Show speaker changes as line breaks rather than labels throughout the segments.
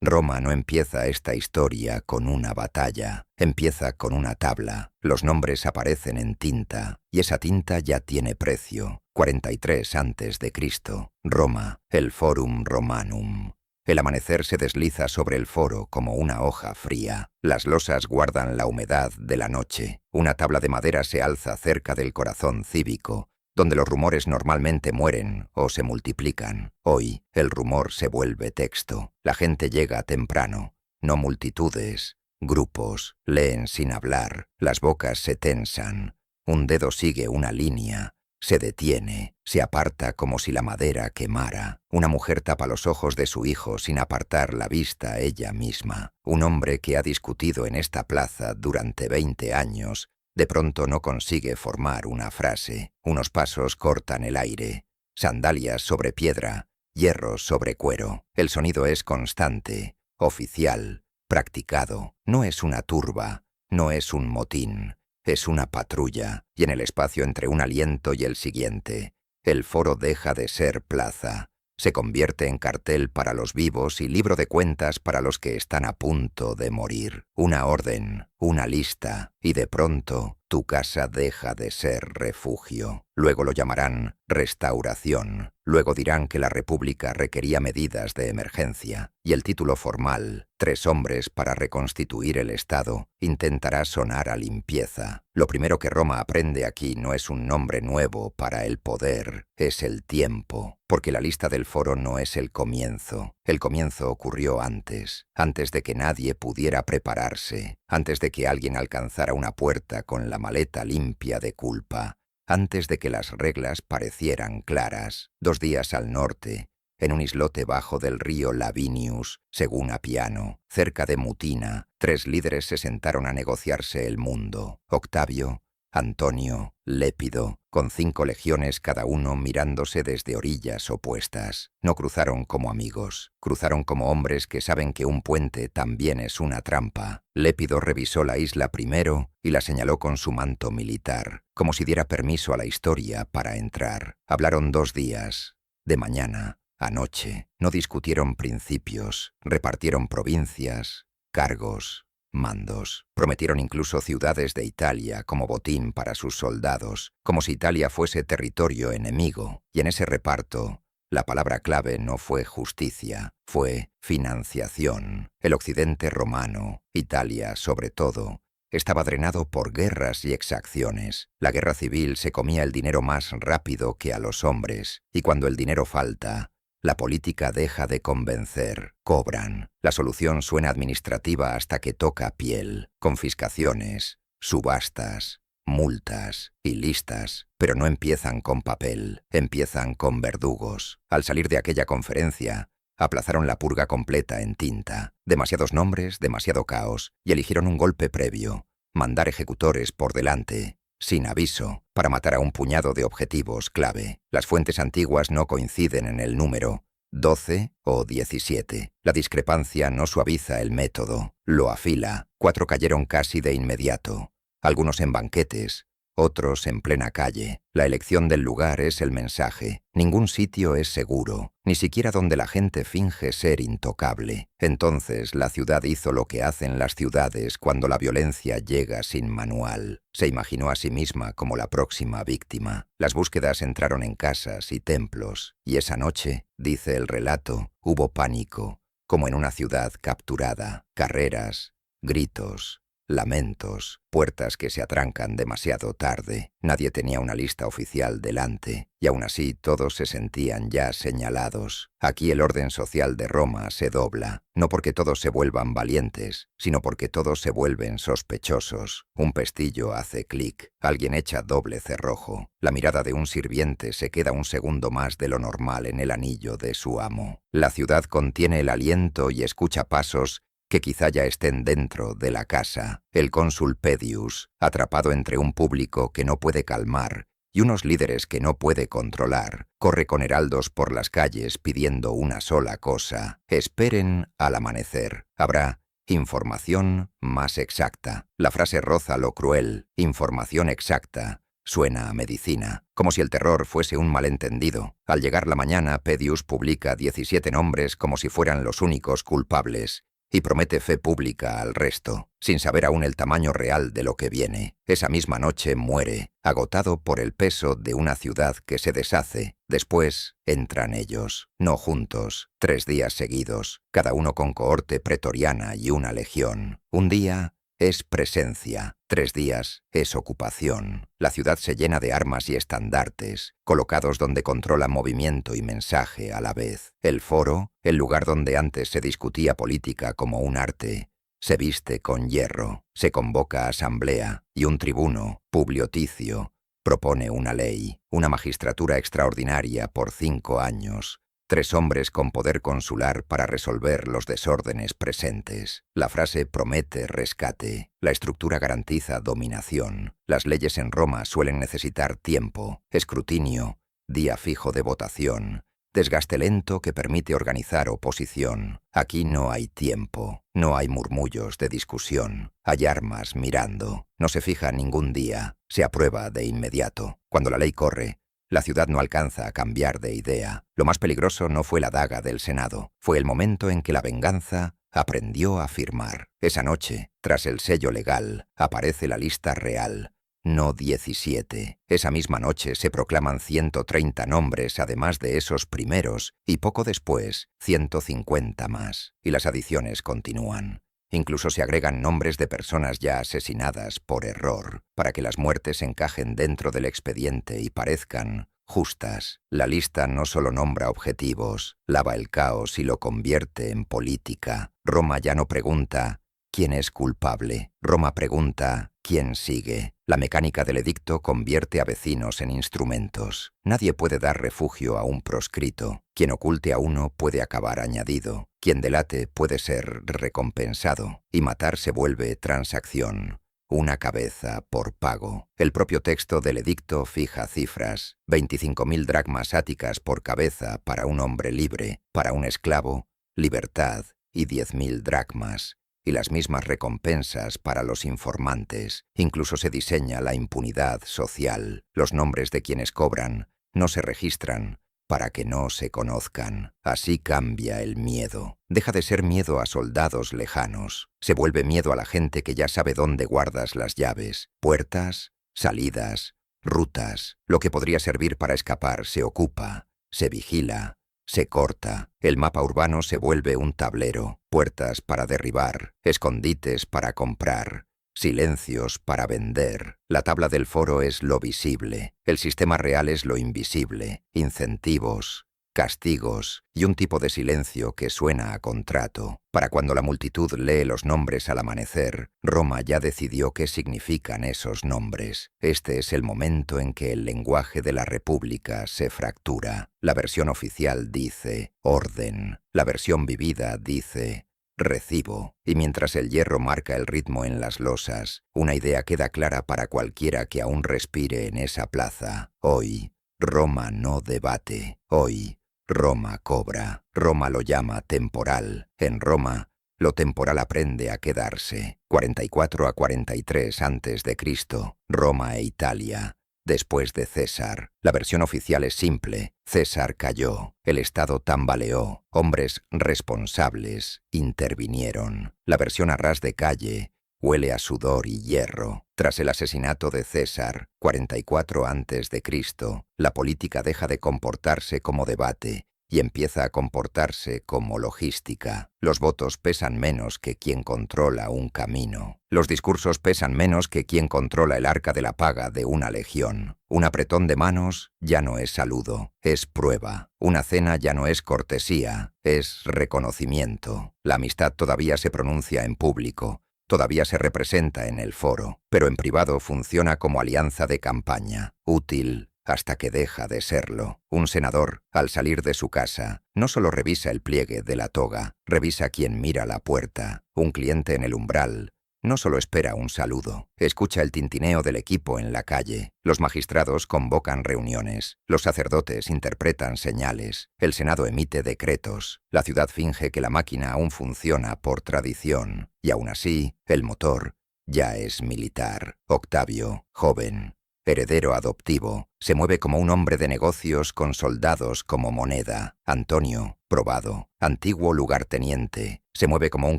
Roma no empieza esta historia con una batalla, empieza con una tabla. Los nombres aparecen en tinta, y esa tinta ya tiene precio. 43 antes de Cristo. Roma, el Forum Romanum. El amanecer se desliza sobre el foro como una hoja fría. Las losas guardan la humedad de la noche. Una tabla de madera se alza cerca del corazón cívico, donde los rumores normalmente mueren o se multiplican. Hoy, el rumor se vuelve texto. La gente llega temprano. No multitudes, grupos, leen sin hablar. Las bocas se tensan. Un dedo sigue una línea. Se detiene, se aparta como si la madera quemara. Una mujer tapa los ojos de su hijo sin apartar la vista ella misma. Un hombre que ha discutido en esta plaza durante 20 años, de pronto no consigue formar una frase. Unos pasos cortan el aire. Sandalias sobre piedra, hierros sobre cuero. El sonido es constante, oficial, practicado. No es una turba, no es un motín. Es una patrulla, y en el espacio entre un aliento y el siguiente, el foro deja de ser plaza. Se convierte en cartel para los vivos y libro de cuentas para los que están a punto de morir. Una orden, una lista, y de pronto tu casa deja de ser refugio. Luego lo llamarán restauración. Luego dirán que la República requería medidas de emergencia. Y el título formal, 3 hombres para reconstituir el Estado, intentará sonar a limpieza. Lo primero que Roma aprende aquí no es un nombre nuevo para el poder, es el tiempo. Porque la lista del foro no es el comienzo. El comienzo ocurrió antes de que nadie pudiera prepararse, antes de que alguien alcanzara una puerta con la maleta limpia de culpa, antes de que las reglas parecieran claras. 2 días al norte, en un islote bajo del río Lavinius, según Apiano, cerca de Mutina, 3 líderes se sentaron a negociarse el mundo. Octavio, Antonio, Lépido, con 5 legiones cada uno mirándose desde orillas opuestas. No cruzaron como amigos, cruzaron como hombres que saben que un puente también es una trampa. Lépido revisó la isla primero y la señaló con su manto militar, como si diera permiso a la historia para entrar. Hablaron 2 días, de mañana a noche. No discutieron principios, repartieron provincias, cargos, mandos. Prometieron incluso ciudades de Italia como botín para sus soldados, como si Italia fuese territorio enemigo. Y en ese reparto, la palabra clave no fue justicia, fue financiación. El occidente romano, Italia sobre todo, estaba drenado por guerras y exacciones. La guerra civil se comía el dinero más rápido que a los hombres, y cuando el dinero falta, la política deja de convencer, cobran. La solución suena administrativa hasta que toca piel. Confiscaciones, subastas, multas y listas, pero no empiezan con papel, empiezan con verdugos. Al salir de aquella conferencia, aplazaron la purga completa en tinta. Demasiados nombres, demasiado caos, y eligieron un golpe previo, mandar ejecutores por delante, sin aviso, para matar a un puñado de objetivos clave. Las fuentes antiguas no coinciden en el número, 12 o 17. La discrepancia no suaviza el método, lo afila. 4 cayeron casi de inmediato, algunos en banquetes, otros en plena calle. La elección del lugar es el mensaje. Ningún sitio es seguro, ni siquiera donde la gente finge ser intocable. Entonces la ciudad hizo lo que hacen las ciudades cuando la violencia llega sin manual. Se imaginó a sí misma como la próxima víctima. Las búsquedas entraron en casas y templos, y esa noche, dice el relato, hubo pánico, como en una ciudad capturada. Carreras, gritos, lamentos, puertas que se atrancan demasiado tarde. Nadie tenía una lista oficial delante, y aún así todos se sentían ya señalados. Aquí el orden social de Roma se dobla, no porque todos se vuelvan valientes, sino porque todos se vuelven sospechosos. Un pestillo hace clic, alguien echa doble cerrojo. La mirada de un sirviente se queda un segundo más de lo normal en el anillo de su amo. La ciudad contiene el aliento y escucha pasos que quizá ya estén dentro de la casa. El cónsul Pedius, atrapado entre un público que no puede calmar y unos líderes que no puede controlar, corre con heraldos por las calles pidiendo una sola cosa: esperen al amanecer. Habrá información más exacta. La frase roza lo cruel, información exacta, Suena a medicina, como si el terror fuese un malentendido. Al llegar la mañana, Pedius publica 17 nombres como si fueran los únicos culpables y promete fe pública al resto, sin saber aún el tamaño real de lo que viene. Esa misma noche muere, agotado por el peso de una ciudad que se deshace. Después entran ellos, no juntos, 3 días seguidos, cada uno con cohorte pretoriana y una legión. Un día es presencia, 3 días es ocupación. La ciudad se llena de armas y estandartes, colocados donde controla movimiento y mensaje a la vez. El foro, el lugar donde antes se discutía política como un arte, se viste con hierro, se convoca asamblea y un tribuno, Publio Ticio, propone una ley, una magistratura extraordinaria por 5 años. 3 hombres con poder consular para resolver los desórdenes presentes. La frase promete rescate. La estructura garantiza dominación. Las leyes en Roma suelen necesitar tiempo, escrutinio, día fijo de votación, desgaste lento que permite organizar oposición. Aquí no hay tiempo, no hay murmullos de discusión, hay armas mirando. No se fija ningún día, se aprueba de inmediato. Cuando la ley corre, la ciudad no alcanza a cambiar de idea. Lo más peligroso no fue la daga del Senado, fue el momento en que la venganza aprendió a firmar. Esa noche, tras el sello legal, aparece la lista real, no 17. Esa misma noche se proclaman 130 nombres además de esos primeros, y poco después, 150 más. Y las adiciones continúan. Incluso se agregan nombres de personas ya asesinadas por error, para que las muertes encajen dentro del expediente y parezcan justas. La lista no solo nombra objetivos, lava el caos y lo convierte en política. Roma ya no pregunta ¿quién es culpable? Roma pregunta ¿quién sigue? La mecánica del edicto convierte a vecinos en instrumentos. Nadie puede dar refugio a un proscrito. Quien oculte a uno puede acabar añadido. Quien delate puede ser recompensado. Y matar se vuelve transacción. Una cabeza por pago. El propio texto del edicto fija cifras. 25.000 dracmas áticas por cabeza para un hombre libre. Para un esclavo, libertad y 10.000 dracmas. Y las mismas recompensas para los informantes. Incluso se diseña la impunidad social. Los nombres de quienes cobran no se registran para que no se conozcan. Así cambia el miedo. Deja de ser miedo a soldados lejanos. Se vuelve miedo a la gente que ya sabe dónde guardas las llaves. Puertas, salidas, rutas. Lo que podría servir para escapar se ocupa, se vigila, se corta. El mapa urbano se vuelve un tablero. Puertas para derribar, escondites para comprar, silencios para vender. La tabla del foro es lo visible. El sistema real es lo invisible. Incentivos, castigos y un tipo de silencio que suena a contrato. Para cuando la multitud lee los nombres al amanecer, Roma ya decidió qué significan esos nombres. Este es el momento en que el lenguaje de la República se fractura. La versión oficial dice orden. La versión vivida dice recibo. Y mientras el hierro marca el ritmo en las losas, una idea queda clara para cualquiera que aún respire en esa plaza. Hoy, Roma no debate. Hoy, Roma cobra. Roma lo llama temporal. En Roma, lo temporal aprende a quedarse. 44 a 43 antes de Cristo. Roma e Italia. Después de César. La versión oficial es simple. César cayó. El Estado tambaleó. Hombres responsables intervinieron. La versión a ras de calle huele a sudor y hierro. Tras el asesinato de César, 44 antes de Cristo, la política deja de comportarse como debate y empieza a comportarse como logística. Los votos pesan menos que quien controla un camino. Los discursos pesan menos que quien controla el arca de la paga de una legión. Un apretón de manos ya no es saludo, es prueba. Una cena ya no es cortesía, es reconocimiento. La amistad todavía se pronuncia en público, todavía se representa en el foro, pero en privado funciona como alianza de campaña, útil hasta que deja de serlo. Un senador, al salir de su casa, no solo revisa el pliegue de la toga, revisa quién mira la puerta. Un cliente en el umbral no solo espera un saludo, escucha el tintineo del equipo en la calle. Los magistrados convocan reuniones, los sacerdotes interpretan señales, el Senado emite decretos, la ciudad finge que la máquina aún funciona por tradición, y aún así, el motor ya es militar. Octavio, joven, heredero adoptivo, se mueve como un hombre de negocios con soldados como moneda. Antonio, probado, antiguo lugarteniente, se mueve como un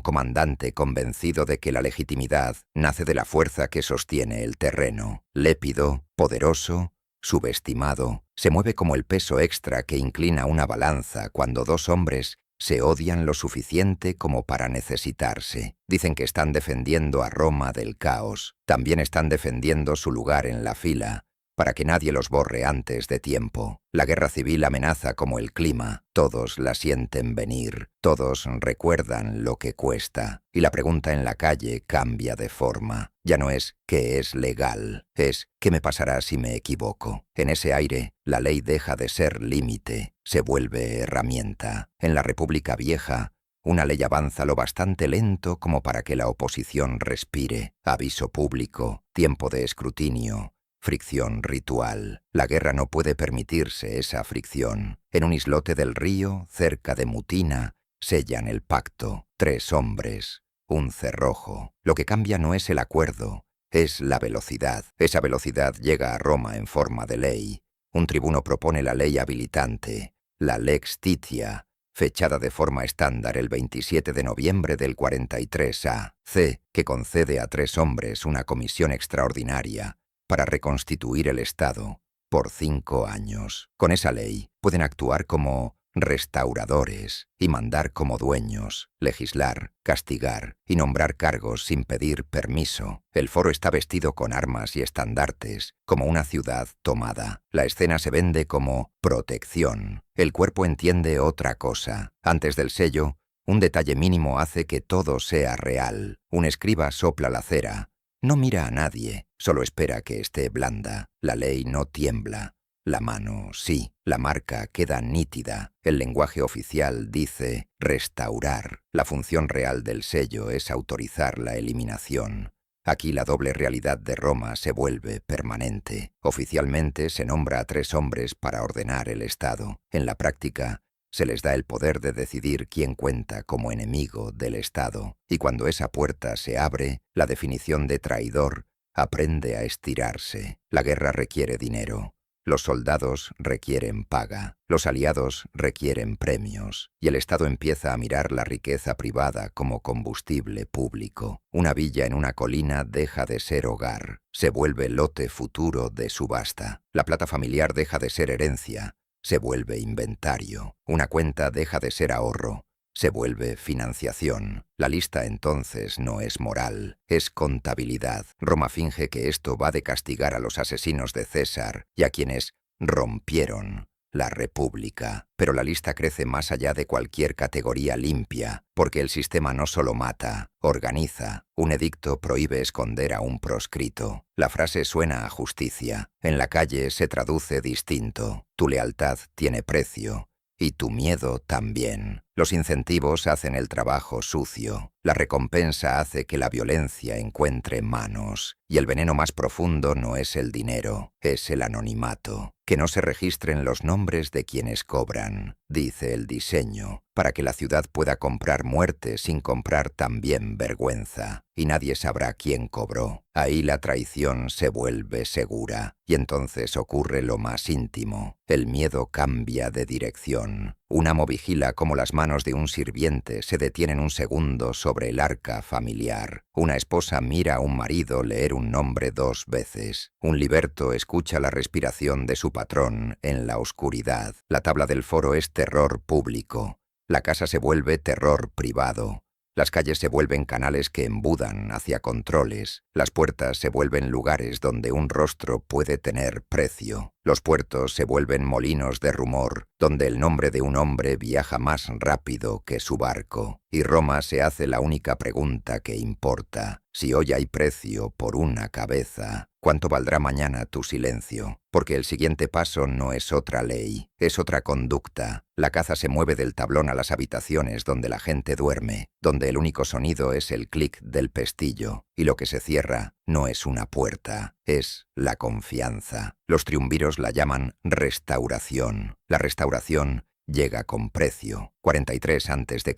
comandante convencido de que la legitimidad nace de la fuerza que sostiene el terreno. Lépido, poderoso, subestimado, se mueve como el peso extra que inclina una balanza cuando dos hombres se odian lo suficiente como para necesitarse. Dicen que están defendiendo a Roma del caos. También están defendiendo su lugar en la fila, para que nadie los borre antes de tiempo. La guerra civil amenaza como el clima. Todos la sienten venir. Todos recuerdan lo que cuesta. Y la pregunta en la calle cambia de forma. Ya no es ¿qué es legal? Es ¿qué me pasará si me equivoco? En ese aire, la ley deja de ser límite. Se vuelve herramienta. En la República Vieja, una ley avanza lo bastante lento como para que la oposición respire. Aviso público, tiempo de escrutinio, fricción ritual. La guerra no puede permitirse esa fricción. En un islote del río, cerca de Mutina, sellan el pacto. 3 hombres, un cerrojo. Lo que cambia no es el acuerdo, es la velocidad. Esa velocidad llega a Roma en forma de ley. Un tribuno propone la ley habilitante, la Lex Titia, fechada de forma estándar el 27 de noviembre del 43 A.C., que concede a 3 hombres una comisión extraordinaria para reconstituir el Estado por 5 años. Con esa ley pueden actuar como restauradores y mandar como dueños, legislar, castigar y nombrar cargos sin pedir permiso. El foro está vestido con armas y estandartes, como una ciudad tomada. La escena se vende como protección. El cuerpo entiende otra cosa. Antes del sello, un detalle mínimo hace que todo sea real. Un escriba sopla la cera. No mira a nadie, solo espera que esté blanda. La ley no tiembla. La mano sí, la marca queda nítida. El lenguaje oficial dice restaurar. La función real del sello es autorizar la eliminación. Aquí la doble realidad de Roma se vuelve permanente. Oficialmente se nombra a 3 hombres para ordenar el Estado. En la práctica, se les da el poder de decidir quién cuenta como enemigo del Estado. Y cuando esa puerta se abre, la definición de traidor aprende a estirarse. La guerra requiere dinero. Los soldados requieren paga, los aliados requieren premios, y el Estado empieza a mirar la riqueza privada como combustible público. Una villa en una colina deja de ser hogar, se vuelve lote futuro de subasta. La plata familiar deja de ser herencia, se vuelve inventario. Una cuenta deja de ser ahorro, se vuelve financiación. La lista entonces no es moral, es contabilidad. Roma finge que esto va de castigar a los asesinos de César y a quienes rompieron la República. Pero la lista crece más allá de cualquier categoría limpia, porque el sistema no solo mata, organiza. Un edicto prohíbe esconder a un proscrito. La frase suena a justicia. En la calle se traduce distinto. Tu lealtad tiene precio. Y tu miedo también. Los incentivos hacen el trabajo sucio. La recompensa hace que la violencia encuentre manos. Y el veneno más profundo no es el dinero, es el anonimato. Que no se registren los nombres de quienes cobran, dice el diseño, para que la ciudad pueda comprar muerte sin comprar también vergüenza. Y nadie sabrá quién cobró. Ahí la traición se vuelve segura. Y entonces ocurre lo más íntimo. El miedo cambia de dirección. Un amo vigila cómo las manos de un sirviente se detienen un segundo sobre el arca familiar. Una esposa mira a un marido leer un nombre 2 veces. Un liberto escucha la respiración de su patrón en la oscuridad. La tabla del foro es terror público. La casa se vuelve terror privado. Las calles se vuelven canales que embudan hacia controles. Las puertas se vuelven lugares donde un rostro puede tener precio. Los puertos se vuelven molinos de rumor, donde el nombre de un hombre viaja más rápido que su barco. Y Roma se hace la única pregunta que importa. Si hoy hay precio por una cabeza, ¿cuánto valdrá mañana tu silencio? Porque el siguiente paso no es otra ley, es otra conducta. La caza se mueve del tablón a las habitaciones donde la gente duerme, donde el único sonido es el clic del pestillo, y lo que se cierra no es una puerta, es la confianza. Los triunviros la llaman restauración. La restauración llega con precio. 43 a.C.,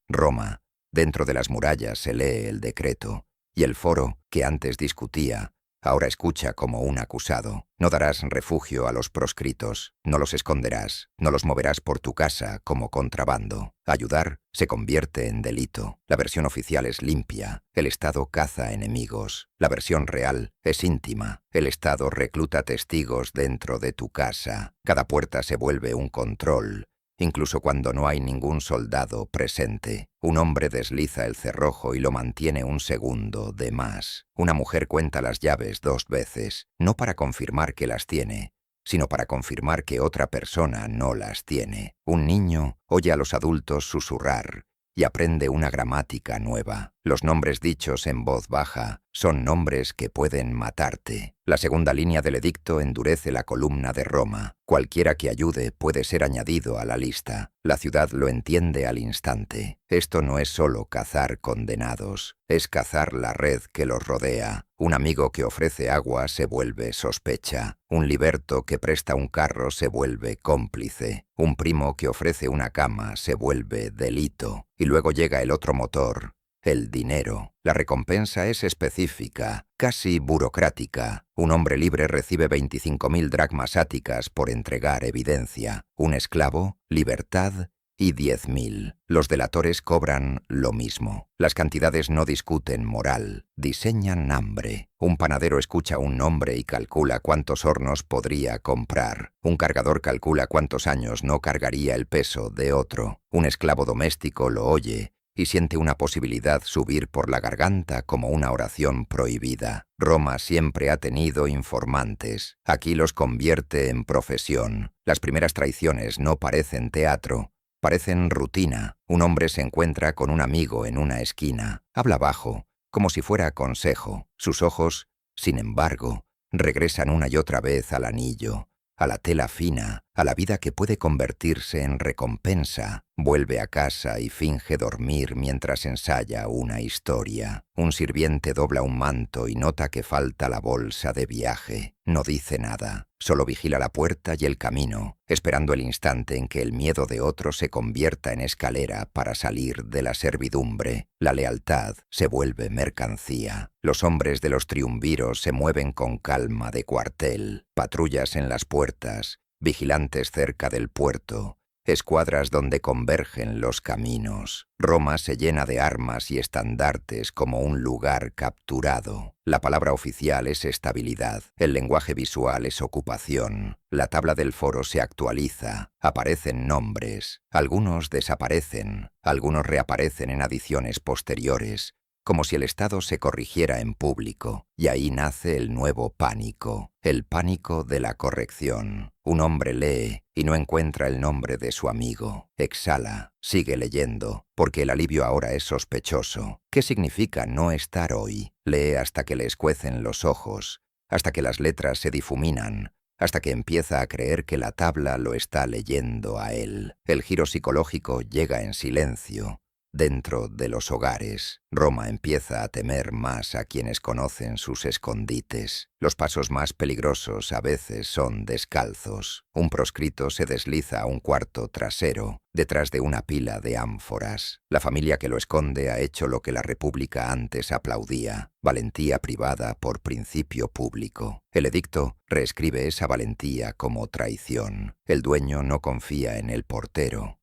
Roma. Dentro de las murallas se lee el decreto, y el foro, que antes discutía, Ahora escucha como un acusado. No darás refugio a los proscritos, no los esconderás, no los moverás por tu casa como contrabando. Ayudar se convierte en delito. La versión oficial es limpia. El Estado caza enemigos. La versión real es íntima. El Estado recluta testigos dentro de tu casa. Cada puerta se vuelve un control. Incluso cuando no hay ningún soldado presente, un hombre desliza el cerrojo y lo mantiene un segundo de más. Una mujer cuenta las llaves 2 veces, no para confirmar que las tiene, sino para confirmar que otra persona no las tiene. Un niño oye a los adultos susurrar y aprende una gramática nueva. Los nombres dichos en voz baja son nombres que pueden matarte. La segunda línea del edicto endurece la columna de Roma. Cualquiera que ayude puede ser añadido a la lista. La ciudad lo entiende al instante. Esto no es solo cazar condenados, es cazar la red que los rodea. Un amigo que ofrece agua se vuelve sospecha. Un liberto que presta un carro se vuelve cómplice. Un primo que ofrece una cama se vuelve delito. Y luego llega el otro motor, el dinero. La recompensa es específica, casi burocrática. Un hombre libre recibe 25.000 dracmas áticas por entregar evidencia. Un esclavo, libertad y 10.000. Los delatores cobran lo mismo. Las cantidades no discuten moral, diseñan hambre. Un panadero escucha un nombre y calcula cuántos hornos podría comprar. Un cargador calcula cuántos años no cargaría el peso de otro. Un esclavo doméstico lo oye y siente una posibilidad subir por la garganta como una oración prohibida. Roma siempre ha tenido informantes. Aquí los convierte en profesión. Las primeras traiciones no parecen teatro, parecen rutina. Un hombre se encuentra con un amigo en una esquina. Habla bajo, como si fuera consejo. Sus ojos, sin embargo, regresan una y otra vez al anillo, a la tela fina, a la vida que puede convertirse en recompensa. Vuelve a casa y finge dormir mientras ensaya una historia. Un sirviente dobla un manto y nota que falta la bolsa de viaje. No dice nada, solo vigila la puerta y el camino, esperando el instante en que el miedo de otro se convierta en escalera para salir de la servidumbre. La lealtad se vuelve mercancía. Los hombres de los triunviros se mueven con calma de cuartel, patrullas en las puertas, vigilantes cerca del puerto, escuadras donde convergen los caminos. Roma se llena de armas y estandartes como un lugar capturado. La palabra oficial es estabilidad, el lenguaje visual es ocupación. La tabla del foro se actualiza, aparecen nombres, algunos desaparecen, algunos reaparecen en adiciones posteriores, como si el Estado se corrigiera en público, y ahí nace el nuevo pánico, el pánico de la corrección. Un hombre lee y no encuentra el nombre de su amigo. Exhala, sigue leyendo, porque el alivio ahora es sospechoso. ¿Qué significa no estar hoy? Lee hasta que le escuecen los ojos, hasta que las letras se difuminan, hasta que empieza a creer que la tabla lo está leyendo a él. El giro psicológico llega en silencio. Dentro de los hogares, Roma empieza a temer más a quienes conocen sus escondites. Los pasos más peligrosos a veces son descalzos. Un proscrito se desliza a un cuarto trasero, detrás de una pila de ánforas. La familia que lo esconde ha hecho lo que la República antes aplaudía: valentía privada por principio público. El edicto reescribe esa valentía como traición. El dueño no confía en el portero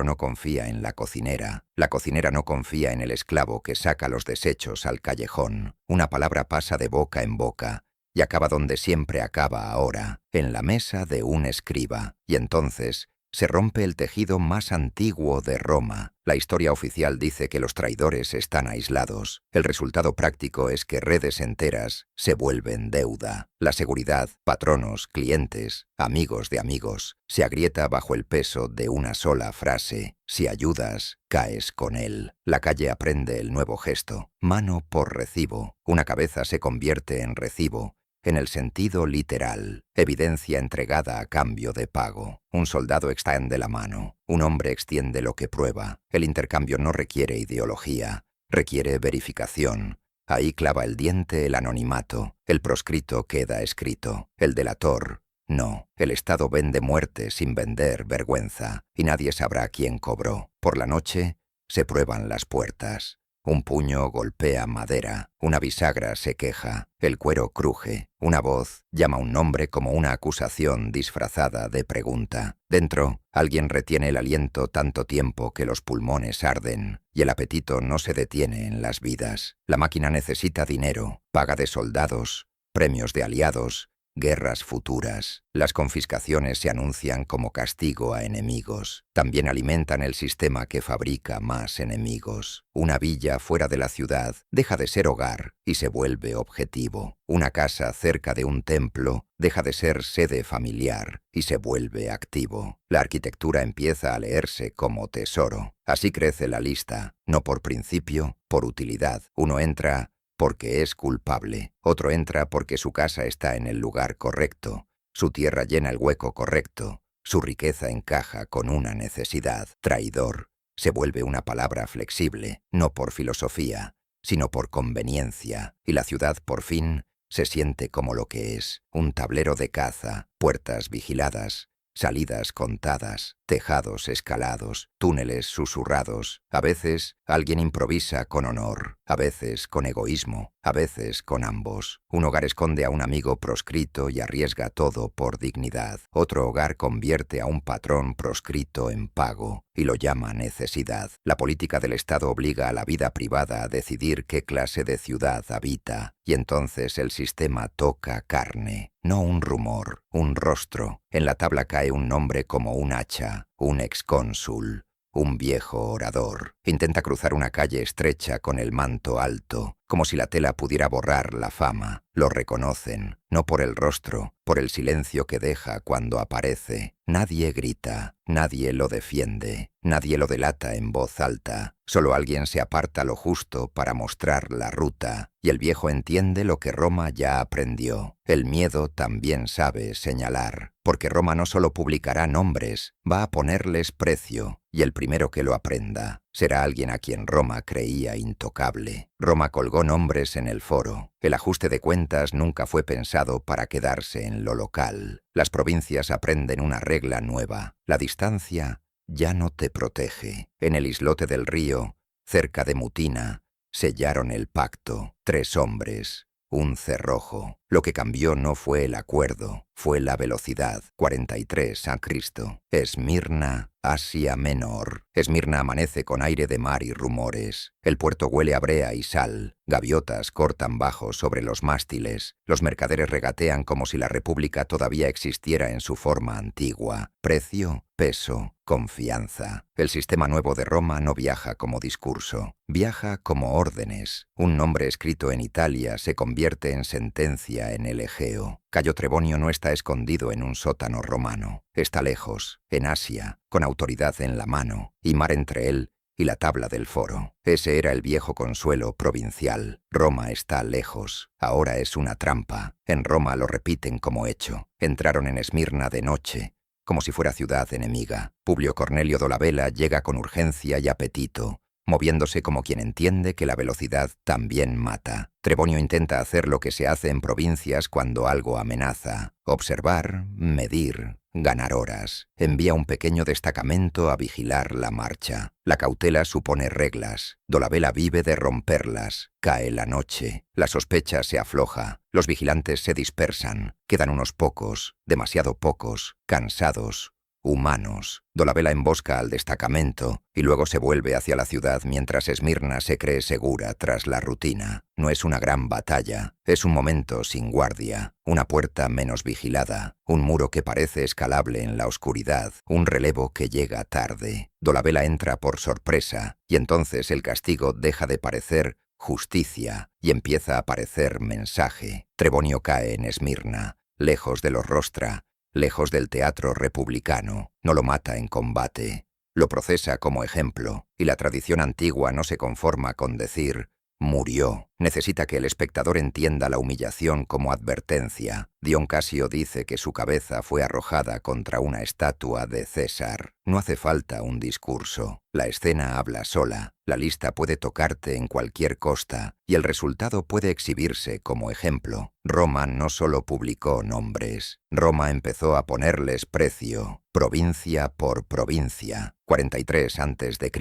no confía en la cocinera no confía en el esclavo que saca los desechos al callejón. Una palabra pasa de boca en boca y acaba donde siempre acaba ahora, en la mesa de un escriba. Y entonces se rompe el tejido más antiguo de Roma. La historia oficial dice que los traidores están aislados. El resultado práctico es que redes enteras se vuelven deuda. La seguridad, patronos, clientes, amigos de amigos, se agrieta bajo el peso de una sola frase: si ayudas, caes con él. La calle aprende el nuevo gesto: mano por recibo. Una cabeza se convierte en recibo, en el sentido literal, evidencia entregada a cambio de pago. Un soldado extiende la mano, un hombre extiende lo que prueba. El intercambio no requiere ideología, requiere verificación. Ahí clava el diente el anonimato, el proscrito queda escrito, el delator no. El Estado vende muerte sin vender vergüenza, y nadie sabrá quién cobró. Por la noche se prueban las puertas. Un puño golpea madera, una bisagra se queja, el cuero cruje, una voz llama un nombre como una acusación disfrazada de pregunta. Dentro, alguien retiene el aliento tanto tiempo que los pulmones arden, y el apetito no se detiene en las vidas. La máquina necesita dinero, paga de soldados, premios de aliados, guerras futuras. Las confiscaciones se anuncian como castigo a enemigos. También alimentan el sistema que fabrica más enemigos. Una villa fuera de la ciudad deja de ser hogar y se vuelve objetivo. Una casa cerca de un templo deja de ser sede familiar y se vuelve activo. La arquitectura empieza a leerse como tesoro. Así crece la lista, no por principio, por utilidad. Uno entra porque es culpable, otro entra porque su casa está en el lugar correcto, su tierra llena el hueco correcto, su riqueza encaja con una necesidad. Traidor se vuelve una palabra flexible, no por filosofía, sino por conveniencia, y la ciudad por fin se siente como lo que es, un tablero de caza, puertas vigiladas, salidas contadas, tejados escalados, túneles susurrados. A veces alguien improvisa con honor, a veces con egoísmo, a veces con ambos. Un hogar esconde a un amigo proscrito y arriesga todo por dignidad. Otro hogar convierte a un patrón proscrito en pago y lo llama necesidad. La política del Estado obliga a la vida privada a decidir qué clase de ciudad habita, y entonces el sistema toca carne. No un rumor, un rostro. En la tabla cae un nombre como un hacha, un excónsul, un viejo orador. Intenta cruzar una calle estrecha con el manto alto, como si la tela pudiera borrar la fama. Lo reconocen, no por el rostro, por el silencio que deja cuando aparece. Nadie grita, nadie lo defiende, nadie lo delata en voz alta. Solo alguien se aparta lo justo para mostrar la ruta, y el viejo entiende lo que Roma ya aprendió. El miedo también sabe señalar, porque Roma no solo publicará nombres, va a ponerles precio, y el primero que lo aprenda será alguien a quien Roma creía intocable. Roma colgó nombres en el foro. El ajuste de cuentas nunca fue pensado para quedarse en lo local. Las provincias aprenden una regla nueva. La distancia ya no te protege. En el islote del río, cerca de Mutina, sellaron el pacto. 3 hombres, un cerrojo. Lo que cambió no fue el acuerdo, fue la velocidad. 43 a Cristo. Esmirna, Asia Menor. Esmirna amanece con aire de mar y rumores. El puerto huele a brea y sal. Gaviotas cortan bajo sobre los mástiles. Los mercaderes regatean como si la república todavía existiera en su forma antigua. Precio, peso, confianza. El sistema nuevo de Roma no viaja como discurso, viaja como órdenes. Un nombre escrito en Italia se convierte en sentencia en el Egeo. Cayo Trebonio no está escondido en un sótano romano. Está lejos, en Asia, con autoridad en la mano, y mar entre él y la tabla del foro. Ese era el viejo consuelo provincial. Roma está lejos. Ahora es una trampa. En Roma lo repiten como hecho. Entraron en Esmirna de noche, como si fuera ciudad enemiga. Publio Cornelio Dolabella llega con urgencia y apetito, moviéndose como quien entiende que la velocidad también mata. Trebonio intenta hacer lo que se hace en provincias cuando algo amenaza: observar, medir, ganar horas. Envía un pequeño destacamento a vigilar la marcha. La cautela supone reglas. Dolabella vive de romperlas. Cae la noche. La sospecha se afloja. Los vigilantes se dispersan. Quedan unos pocos, demasiado pocos, cansados, humanos. Dolabella embosca al destacamento y luego se vuelve hacia la ciudad mientras Esmirna se cree segura tras la rutina. No es una gran batalla, es un momento sin guardia, una puerta menos vigilada, un muro que parece escalable en la oscuridad, un relevo que llega tarde. Dolabella entra por sorpresa y entonces el castigo deja de parecer justicia y empieza a parecer mensaje. Trebonio cae en Esmirna, lejos de los rostra, lejos del teatro republicano. No lo mata en combate, lo procesa como ejemplo, y la tradición antigua no se conforma con decir «murió». Necesita que el espectador entienda la humillación como advertencia. Dion Casio dice que su cabeza fue arrojada contra una estatua de César. No hace falta un discurso. La escena habla sola. La lista puede tocarte en cualquier costa y el resultado puede exhibirse como ejemplo. Roma no solo publicó nombres. Roma empezó a ponerles precio, provincia por provincia. 43 a.C.,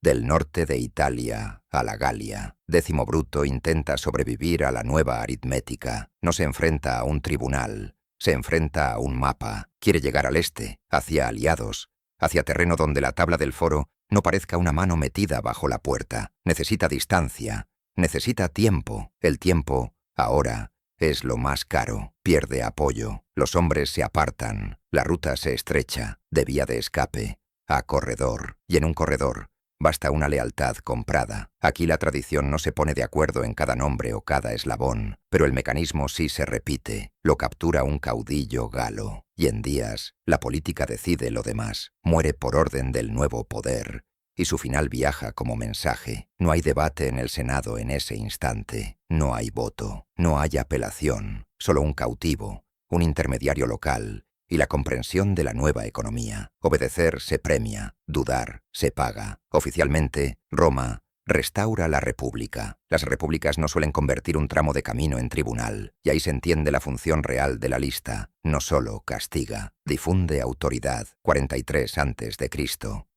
del norte de Italia a la Galia. Décimo Bruto intenta sobrevivir a la nueva aritmética. No se enfrenta a un tribunal, se enfrenta a un mapa. Quiere llegar al este, hacia aliados, hacia terreno donde la tabla del foro no parezca una mano metida bajo la puerta. Necesita distancia, necesita tiempo. El tiempo, ahora, es lo más caro. Pierde apoyo, los hombres se apartan, la ruta se estrecha, de vía de escape a corredor, y en un corredor basta una lealtad comprada. Aquí la tradición no se pone de acuerdo en cada nombre o cada eslabón, pero el mecanismo sí se repite. Lo captura un caudillo galo, y en días la política decide lo demás. Muere por orden del nuevo poder, y su final viaja como mensaje. No hay debate en el Senado en ese instante. No hay voto, no hay apelación, solo un cautivo, un intermediario local, y la comprensión de la nueva economía. Obedecer se premia, dudar se paga. Oficialmente, Roma restaura la república. Las repúblicas no suelen convertir un tramo de camino en tribunal, y ahí se entiende la función real de la lista. No solo castiga, difunde autoridad. 43 a.C.,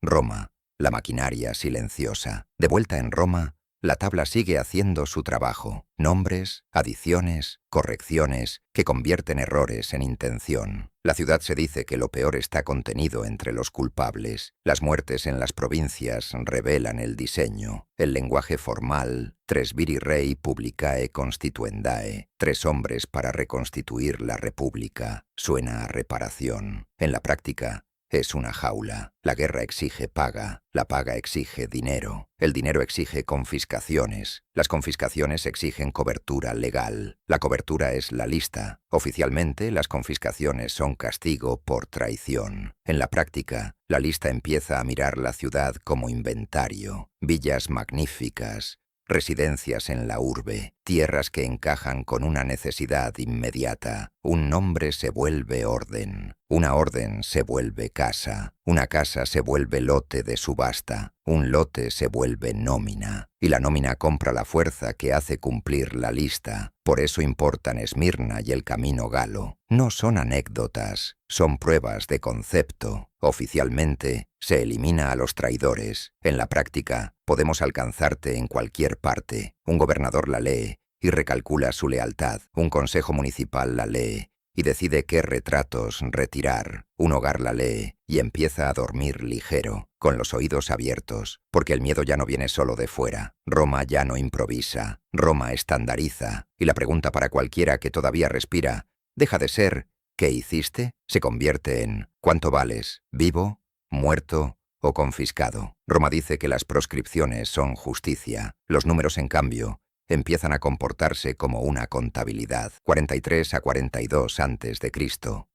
Roma, la maquinaria silenciosa. De vuelta en Roma, la tabla sigue haciendo su trabajo. Nombres, adiciones, correcciones, que convierten errores en intención. La ciudad se dice que lo peor está contenido entre los culpables. Las muertes en las provincias revelan el diseño. El lenguaje formal, tres viri rei publicae constituendae, 3 hombres para reconstituir la república, suena a reparación. En la práctica, es una jaula. La guerra exige paga, la paga exige dinero, el dinero exige confiscaciones, las confiscaciones exigen cobertura legal. La cobertura es la lista. Oficialmente, las confiscaciones son castigo por traición. En la práctica, la lista empieza a mirar la ciudad como inventario, villas magníficas, residencias en la urbe, tierras que encajan con una necesidad inmediata. Un nombre se vuelve orden, una orden se vuelve casa, una casa se vuelve lote de subasta, un lote se vuelve nómina, y la nómina compra la fuerza que hace cumplir la lista. Por eso importan Esmirna y el camino galo. No son anécdotas, son pruebas de concepto. Oficialmente, se elimina a los traidores. En la práctica, podemos alcanzarte en cualquier parte. Un gobernador la lee y recalcula su lealtad. Un consejo municipal la lee y decide qué retratos retirar. Un hogar la lee y empieza a dormir ligero, con los oídos abiertos, porque el miedo ya no viene solo de fuera. Roma ya no improvisa, Roma estandariza, y la pregunta para cualquiera que todavía respira deja de ser ¿qué hiciste? Se convierte en ¿cuánto vales? ¿Vivo? ¿Muerto? ¿O confiscado? Roma dice que las proscripciones son justicia. Los números, en cambio, empiezan a comportarse como una contabilidad. 43 a 42 a.C.,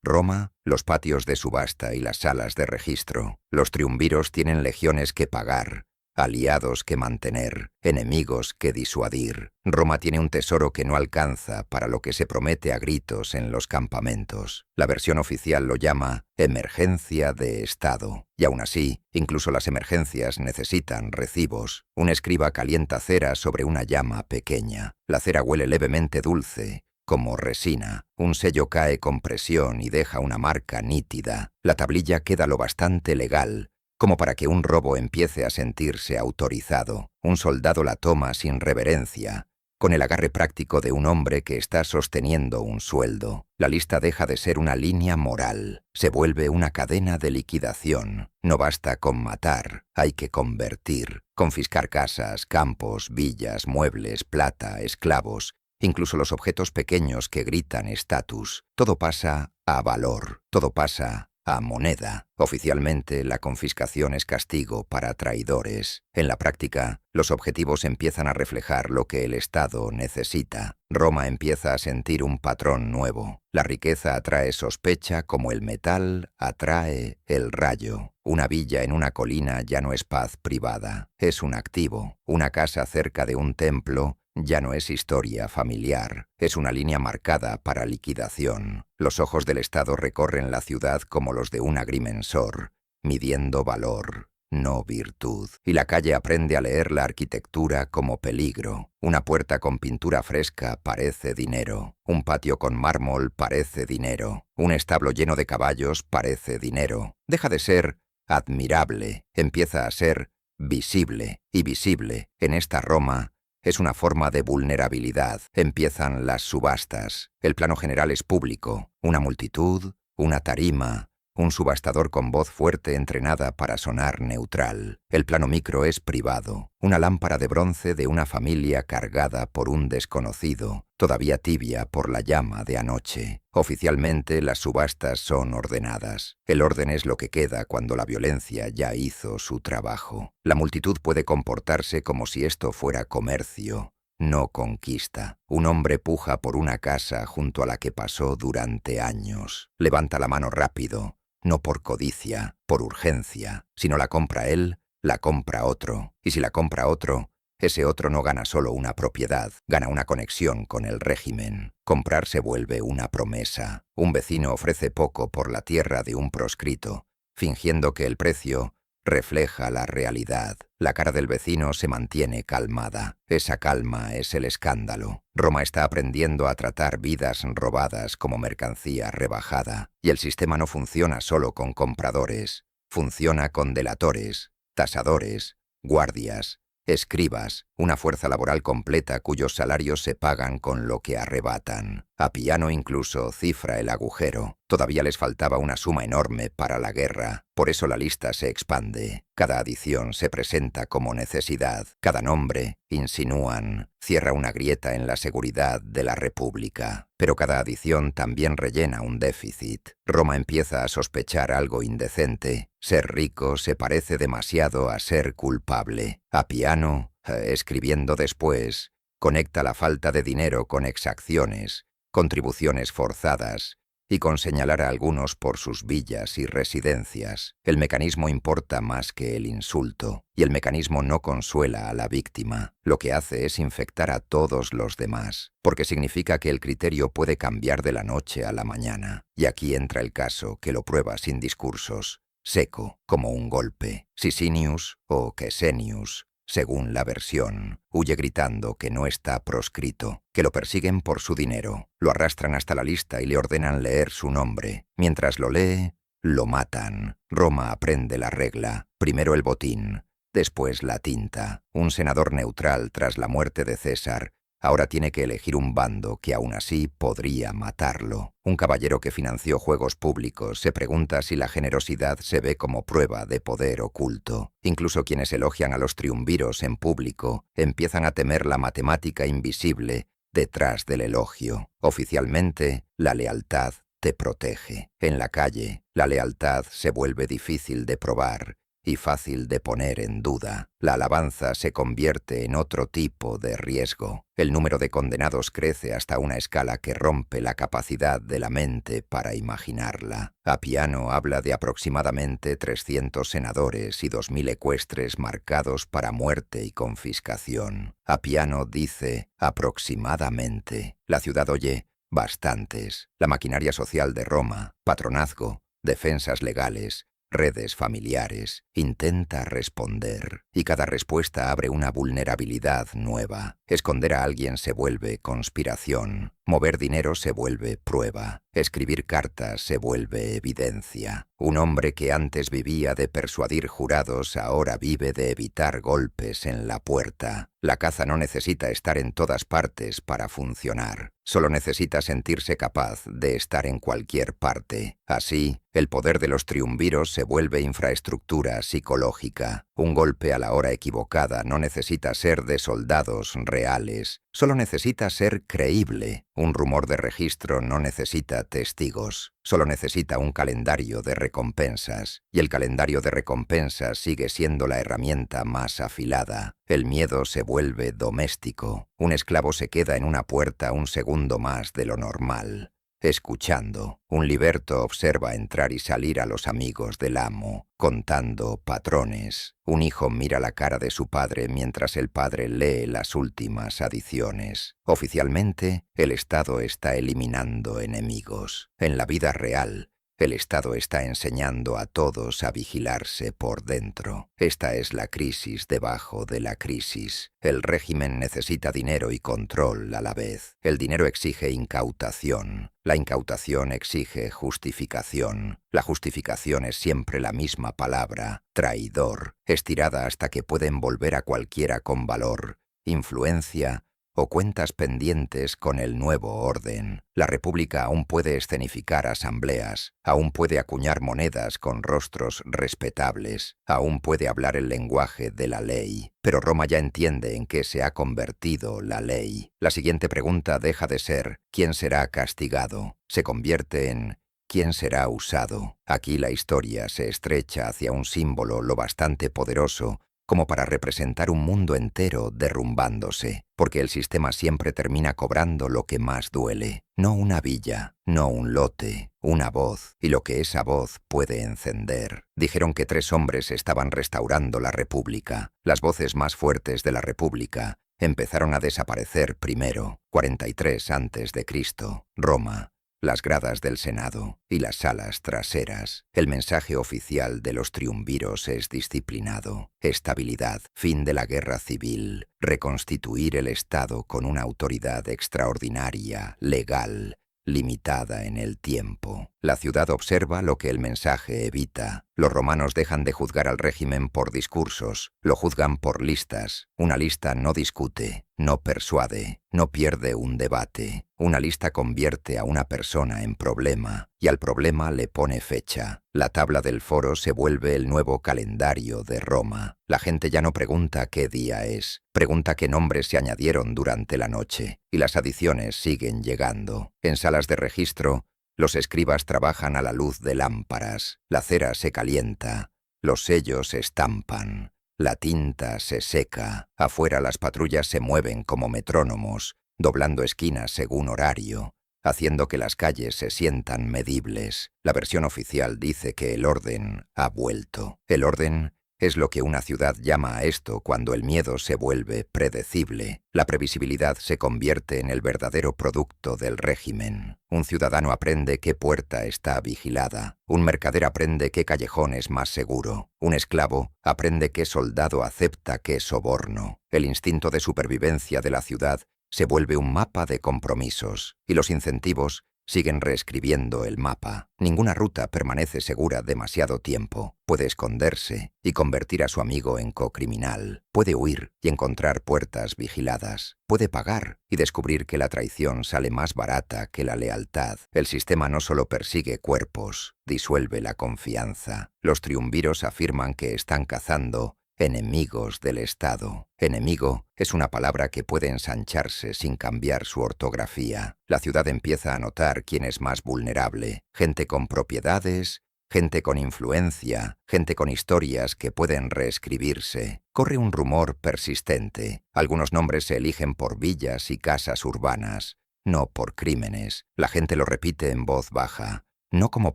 Roma, los patios de subasta y las salas de registro. Los triunviros tienen legiones que pagar, aliados que mantener, enemigos que disuadir. Roma tiene un tesoro que no alcanza para lo que se promete a gritos en los campamentos. La versión oficial lo llama emergencia de Estado. Y aún así, incluso las emergencias necesitan recibos. Un escriba calienta cera sobre una llama pequeña. La cera huele levemente dulce, como resina. Un sello cae con presión y deja una marca nítida. La tablilla queda lo bastante legal como para que un robo empiece a sentirse autorizado. Un soldado la toma sin reverencia, con el agarre práctico de un hombre que está sosteniendo un sueldo. La lista deja de ser una línea moral, se vuelve una cadena de liquidación. No basta con matar, hay que convertir, confiscar casas, campos, villas, muebles, plata, esclavos, incluso los objetos pequeños que gritan estatus. Todo pasa a valor, todo pasa a moneda. Oficialmente, la confiscación es castigo para traidores. En la práctica, los objetivos empiezan a reflejar lo que el Estado necesita. Roma empieza a sentir un patrón nuevo. La riqueza atrae sospecha como el metal atrae el rayo. Una villa en una colina ya no es paz privada, es un activo. Una casa cerca de un templo Ya no es historia familiar, es una línea marcada para liquidación. Los ojos del Estado recorren la ciudad como los de un agrimensor, midiendo valor, no virtud. Y la calle aprende a leer la arquitectura como peligro. Una puerta con pintura fresca parece dinero. Un patio con mármol parece dinero. Un establo lleno de caballos parece dinero. Deja de ser admirable, empieza a ser visible. Y visible, en esta Roma, es una forma de vulnerabilidad. Empiezan las subastas. El plano general es público. Una multitud, una tarima, un subastador con voz fuerte entrenada para sonar neutral. El plano micro es privado. Una lámpara de bronce de una familia cargada por un desconocido, todavía tibia por la llama de anoche. Oficialmente las subastas son ordenadas. El orden es lo que queda cuando la violencia ya hizo su trabajo. La multitud puede comportarse como si esto fuera comercio, no conquista. Un hombre puja por una casa junto a la que pasó durante años. Levanta la mano rápido. No por codicia, por urgencia. Si no la compra él, la compra otro. Y si la compra otro, ese otro no gana solo una propiedad, gana una conexión con el régimen. Comprar se vuelve una promesa. Un vecino ofrece poco por la tierra de un proscrito, fingiendo que el precio refleja la realidad. La cara del vecino se mantiene calmada. Esa calma es el escándalo. Roma está aprendiendo a tratar vidas robadas como mercancía rebajada. Y el sistema no funciona solo con compradores. Funciona con delatores, tasadores, guardias, escribas, una fuerza laboral completa cuyos salarios se pagan con lo que arrebatan. Appiano incluso cifra el agujero. Todavía les faltaba una suma enorme para la guerra. Por eso la lista se expande. Cada adición se presenta como necesidad. Cada nombre, insinúan, cierra una grieta en la seguridad de la República. Pero cada adición también rellena un déficit. Roma empieza a sospechar algo indecente. Ser rico se parece demasiado a ser culpable. Appiano, escribiendo después, conecta la falta de dinero con exacciones, contribuciones forzadas, y con señalar a algunos por sus villas y residencias. El mecanismo importa más que el insulto, y el mecanismo no consuela a la víctima. Lo que hace es infectar a todos los demás, porque significa que el criterio puede cambiar de la noche a la mañana. Y aquí entra el caso que lo prueba sin discursos, seco, como un golpe. Sicinius o Quesenius, según la versión, huye gritando que no está proscrito, que lo persiguen por su dinero. Lo arrastran hasta la lista y le ordenan leer su nombre. Mientras lo lee, lo matan. Roma aprende la regla. Primero el botín, después la tinta. Un senador neutral tras la muerte de César ahora tiene que elegir un bando que aún así podría matarlo. Un caballero que financió juegos públicos se pregunta si la generosidad se ve como prueba de poder oculto. Incluso quienes elogian a los triunviros en público empiezan a temer la matemática invisible detrás del elogio. Oficialmente, la lealtad te protege. En la calle, la lealtad se vuelve difícil de probar y fácil de poner en duda. La alabanza se convierte en otro tipo de riesgo. El número de condenados crece hasta una escala que rompe la capacidad de la mente para imaginarla. Appiano habla de aproximadamente 300 senadores y 2000 ecuestres marcados para muerte y confiscación. Appiano dice aproximadamente. La ciudad oye bastantes. La maquinaria social de Roma, patronazgo, defensas legales, redes familiares, intenta responder, y cada respuesta abre una vulnerabilidad nueva. Esconder a alguien se vuelve conspiración, mover dinero se vuelve prueba, escribir cartas se vuelve evidencia. Un hombre que antes vivía de persuadir jurados ahora vive de evitar golpes en la puerta. La caza no necesita estar en todas partes para funcionar, solo necesita sentirse capaz de estar en cualquier parte. Así, el poder de los triunviros se vuelve infraestructura psicológica. Un golpe a la hora equivocada no necesita ser de soldados reales, solo necesita ser creíble. Un rumor de registro no necesita testigos, solo necesita un calendario de recompensas. Y el calendario de recompensas sigue siendo la herramienta más afilada. El miedo se vuelve doméstico. Un esclavo se queda en una puerta un segundo más de lo normal. escuchando. Un liberto observa entrar y salir a los amigos del amo, contando patrones. Un hijo mira la cara de su padre mientras el padre lee las últimas adiciones. Oficialmente, el Estado está eliminando enemigos. En la vida real, el Estado está enseñando a todos a vigilarse por dentro. Esta es la crisis debajo de la crisis. El régimen necesita dinero y control a la vez. El dinero exige incautación. La incautación exige justificación. La justificación es siempre la misma palabra, traidor, estirada hasta que puede envolver a cualquiera con valor, influencia o cuentas pendientes con el nuevo orden. La República aún puede escenificar asambleas, aún puede acuñar monedas con rostros respetables, aún puede hablar el lenguaje de la ley. Pero Roma ya entiende en qué se ha convertido la ley. La siguiente pregunta deja de ser ¿quién será castigado? Se convierte en ¿quién será usado? Aquí la historia se estrecha hacia un símbolo lo bastante poderoso como para representar un mundo entero derrumbándose, porque el sistema siempre termina cobrando lo que más duele, no una villa, no un lote, una voz, y lo que esa voz puede encender. Dijeron que 3 hombres estaban restaurando la República. Las voces más fuertes de la República empezaron a desaparecer primero, 43 antes de Cristo, Roma, las gradas del Senado y las salas traseras. El mensaje oficial de los triunviros es disciplinado, estabilidad, fin de la guerra civil, reconstituir el Estado con una autoridad extraordinaria, legal, limitada en el tiempo. La ciudad observa lo que el mensaje evita. Los romanos dejan de juzgar al régimen por discursos, lo juzgan por listas. Una lista no discute, no persuade, no pierde un debate. Una lista convierte a una persona en problema y al problema le pone fecha. La tabla del foro se vuelve el nuevo calendario de Roma. La gente ya no pregunta qué día es, pregunta qué nombres se añadieron durante la noche, y las adiciones siguen llegando. En salas de registro, los escribas trabajan a la luz de lámparas, la cera se calienta, los sellos se estampan, la tinta se seca, afuera las patrullas se mueven como metrónomos, doblando esquinas según horario, haciendo que las calles se sientan medibles. La versión oficial dice que el orden ha vuelto. El orden es lo que una ciudad llama a esto cuando el miedo se vuelve predecible. La previsibilidad se convierte en el verdadero producto del régimen. Un ciudadano aprende qué puerta está vigilada. Un mercader aprende qué callejón es más seguro. Un esclavo aprende qué soldado acepta qué soborno. El instinto de supervivencia de la ciudad se vuelve un mapa de compromisos, y los incentivos siguen reescribiendo el mapa. Ninguna ruta permanece segura demasiado tiempo. Puede esconderse y convertir a su amigo en cocriminal. Puede huir y encontrar puertas vigiladas. Puede pagar y descubrir que la traición sale más barata que la lealtad. El sistema no solo persigue cuerpos, disuelve la confianza. Los triunviros afirman que están cazando enemigos del Estado. Enemigo es una palabra que puede ensancharse sin cambiar su ortografía. La ciudad empieza a notar quién es más vulnerable. Gente con propiedades, gente con influencia, gente con historias que pueden reescribirse. Corre un rumor persistente. Algunos nombres se eligen por villas y casas urbanas, no por crímenes. La gente lo repite en voz baja, no como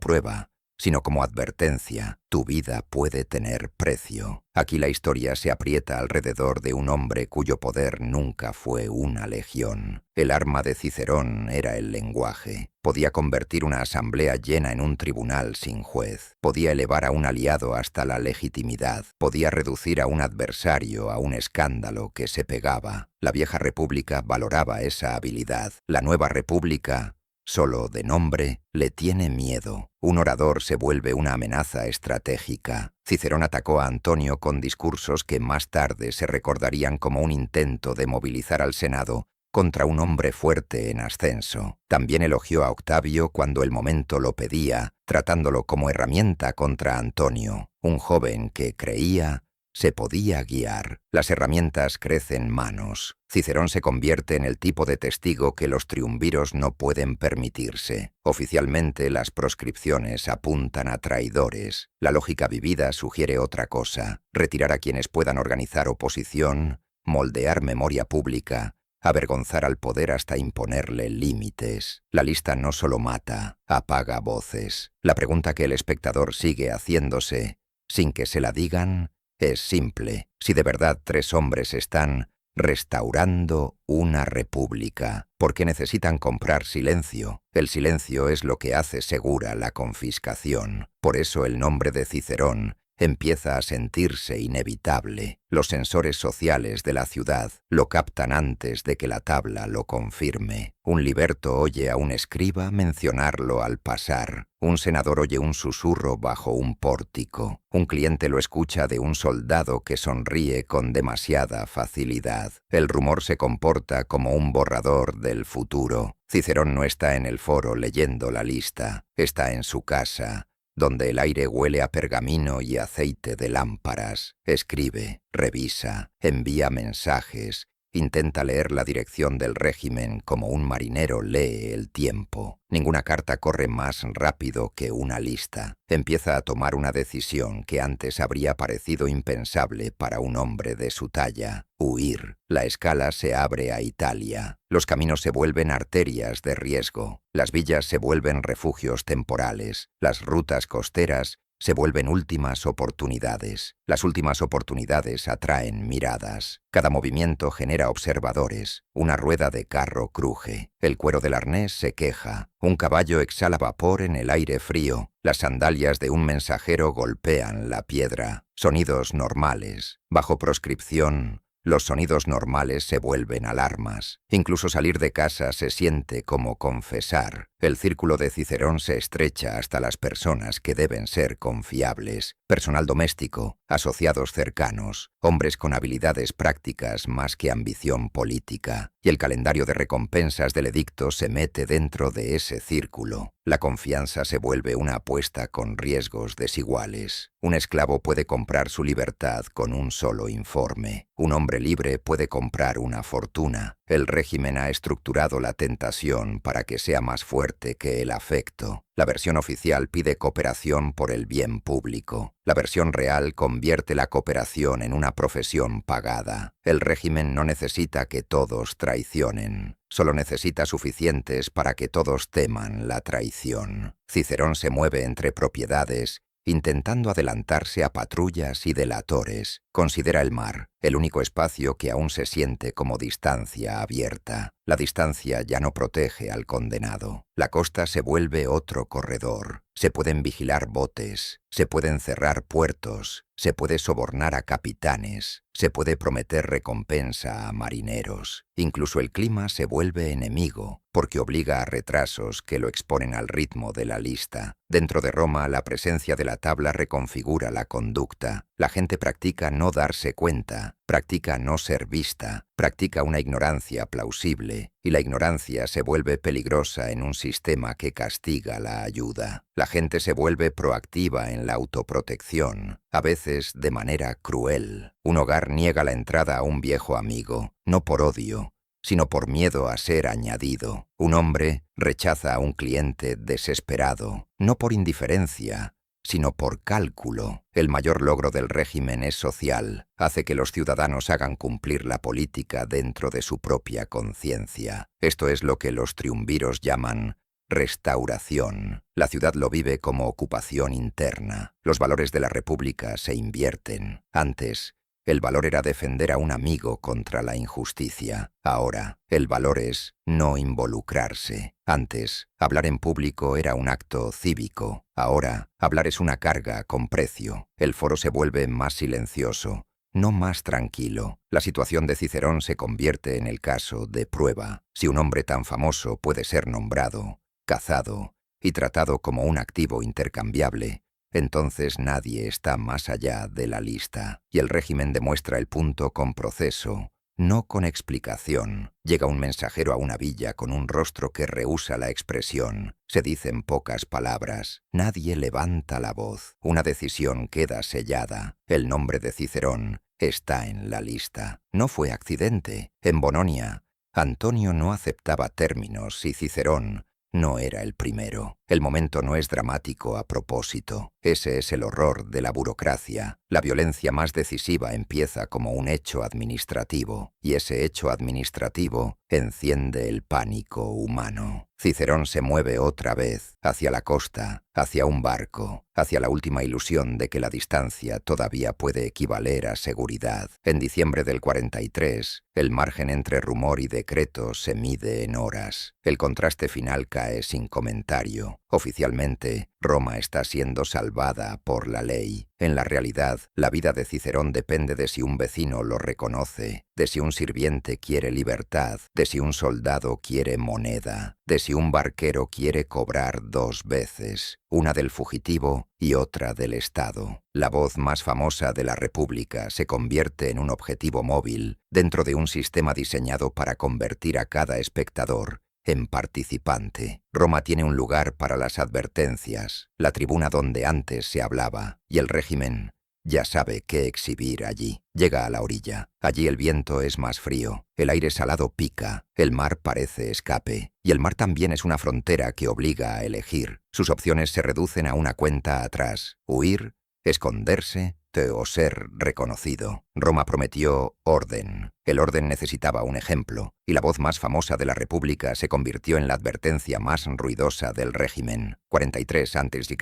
prueba, sino como advertencia. Tu vida puede tener precio. Aquí la historia se aprieta alrededor de un hombre cuyo poder nunca fue una legión. El arma de Cicerón era el lenguaje. Podía convertir una asamblea llena en un tribunal sin juez. Podía elevar a un aliado hasta la legitimidad. Podía reducir a un adversario a un escándalo que se pegaba. La vieja república valoraba esa habilidad. La nueva república, solo de nombre, le tiene miedo. Un orador se vuelve una amenaza estratégica. Cicerón atacó a Antonio con discursos que más tarde se recordarían como un intento de movilizar al Senado contra un hombre fuerte en ascenso. También elogió a Octavio cuando el momento lo pedía, tratándolo como herramienta contra Antonio, un joven que creía se podía guiar. Las herramientas crecen manos. Cicerón se convierte en el tipo de testigo que los triunviros no pueden permitirse. Oficialmente, las proscripciones apuntan a traidores. La lógica vivida sugiere otra cosa: retirar a quienes puedan organizar oposición, moldear memoria pública, avergonzar al poder hasta imponerle límites. La lista no solo mata, apaga voces. La pregunta que el espectador sigue haciéndose, sin que se la digan, es simple. Si de verdad 3 hombres están restaurando una república, ¿por qué necesitan comprar silencio? El silencio es lo que hace segura la confiscación. Por eso el nombre de Cicerón empieza a sentirse inevitable. Los sensores sociales de la ciudad lo captan antes de que la tabla lo confirme. Un liberto oye a un escriba mencionarlo al pasar. Un senador oye un susurro bajo un pórtico. Un cliente lo escucha de un soldado que sonríe con demasiada facilidad. El rumor se comporta como un borrador del futuro. Cicerón no está en el foro leyendo la lista, está en su casa, donde el aire huele a pergamino y aceite de lámparas. Escribe, revisa, envía mensajes, intenta leer la dirección del régimen como un marinero lee el tiempo. Ninguna carta corre más rápido que una lista. Empieza a tomar una decisión que antes habría parecido impensable para un hombre de su talla. Huir. La escala se abre a Italia. Los caminos se vuelven arterias de riesgo. Las villas se vuelven refugios temporales. Las rutas costeras se vuelven últimas oportunidades. Las últimas oportunidades atraen miradas. Cada movimiento genera observadores. Una rueda de carro cruje. El cuero del arnés se queja. Un caballo exhala vapor en el aire frío. Las sandalias de un mensajero golpean la piedra. Sonidos normales. Bajo proscripción, los sonidos normales se vuelven alarmas. Incluso salir de casa se siente como confesar. El círculo de Cicerón se estrecha hasta las personas que deben ser confiables. Personal doméstico, asociados cercanos, hombres con habilidades prácticas más que ambición política. Y el calendario de recompensas del edicto se mete dentro de ese círculo. La confianza se vuelve una apuesta con riesgos desiguales. Un esclavo puede comprar su libertad con un solo informe. Un hombre libre puede comprar una fortuna. El régimen ha estructurado la tentación para que sea más fuerte que el afecto. La versión oficial pide cooperación por el bien público. La versión real convierte la cooperación en una profesión pagada. El régimen no necesita que todos traicionen. Solo necesita suficientes para que todos teman la traición. Cicerón se mueve entre propiedades, intentando adelantarse a patrullas y delatores. Considera el mar, el único espacio que aún se siente como distancia abierta. La distancia ya no protege al condenado. La costa se vuelve otro corredor. Se pueden vigilar botes, se pueden cerrar puertos, se puede sobornar a capitanes, se puede prometer recompensa a marineros. Incluso el clima se vuelve enemigo, porque obliga a retrasos que lo exponen al ritmo de la lista. Dentro de Roma, la presencia de la tabla reconfigura la conducta. La gente practica no darse cuenta, practica no ser vista, practica una ignorancia plausible, y la ignorancia se vuelve peligrosa en un sistema que castiga la ayuda. La gente se vuelve proactiva en la autoprotección, a veces de manera cruel. Un hogar niega la entrada a un viejo amigo, no por odio, sino por miedo a ser añadido. Un hombre rechaza a un cliente desesperado, no por indiferencia, sino por cálculo. El mayor logro del régimen es social. Hace que los ciudadanos hagan cumplir la política dentro de su propia conciencia. Esto es lo que los triunviros llaman restauración. La ciudad lo vive como ocupación interna. Los valores de la república se invierten. Antes, el valor era defender a un amigo contra la injusticia. Ahora, el valor es no involucrarse. Antes, hablar en público era un acto cívico. Ahora, hablar es una carga con precio. El foro se vuelve más silencioso, no más tranquilo. La situación de Cicerón se convierte en el caso de prueba. Si un hombre tan famoso puede ser nombrado, cazado y tratado como un activo intercambiable, entonces nadie está más allá de la lista. Y el régimen demuestra el punto con proceso, no con explicación. Llega un mensajero a una villa con un rostro que rehúsa la expresión. Se dicen pocas palabras. Nadie levanta la voz. Una decisión queda sellada. El nombre de Cicerón está en la lista. No fue accidente. En Bononia, Antonio no aceptaba términos y Cicerón no era el primero. El momento no es dramático a propósito. Ese es el horror de la burocracia. La violencia más decisiva empieza como un hecho administrativo, y ese hecho administrativo enciende el pánico humano. Cicerón se mueve otra vez hacia la costa, hacia un barco, hacia la última ilusión de que la distancia todavía puede equivaler a seguridad. En diciembre del 43, el margen entre rumor y decreto se mide en horas. El contraste final cae sin comentario. Oficialmente, Roma está siendo salvada por la ley. En la realidad, la vida de Cicerón depende de si un vecino lo reconoce, de si un sirviente quiere libertad, de si un soldado quiere moneda, de si un barquero quiere cobrar 2 veces, una del fugitivo y otra del Estado. La voz más famosa de la República se convierte en un objetivo móvil dentro de un sistema diseñado para convertir a cada espectador en participante. Roma tiene un lugar para las advertencias, la tribuna donde antes se hablaba, y el régimen ya sabe qué exhibir allí. Llega a la orilla. Allí el viento es más frío, el aire salado pica, el mar parece escape, y el mar también es una frontera que obliga a elegir. Sus opciones se reducen a una cuenta atrás: huir, esconderse o ser reconocido. Roma prometió orden. El orden necesitaba un ejemplo, y la voz más famosa de la República se convirtió en la advertencia más ruidosa del régimen. 43 a.C.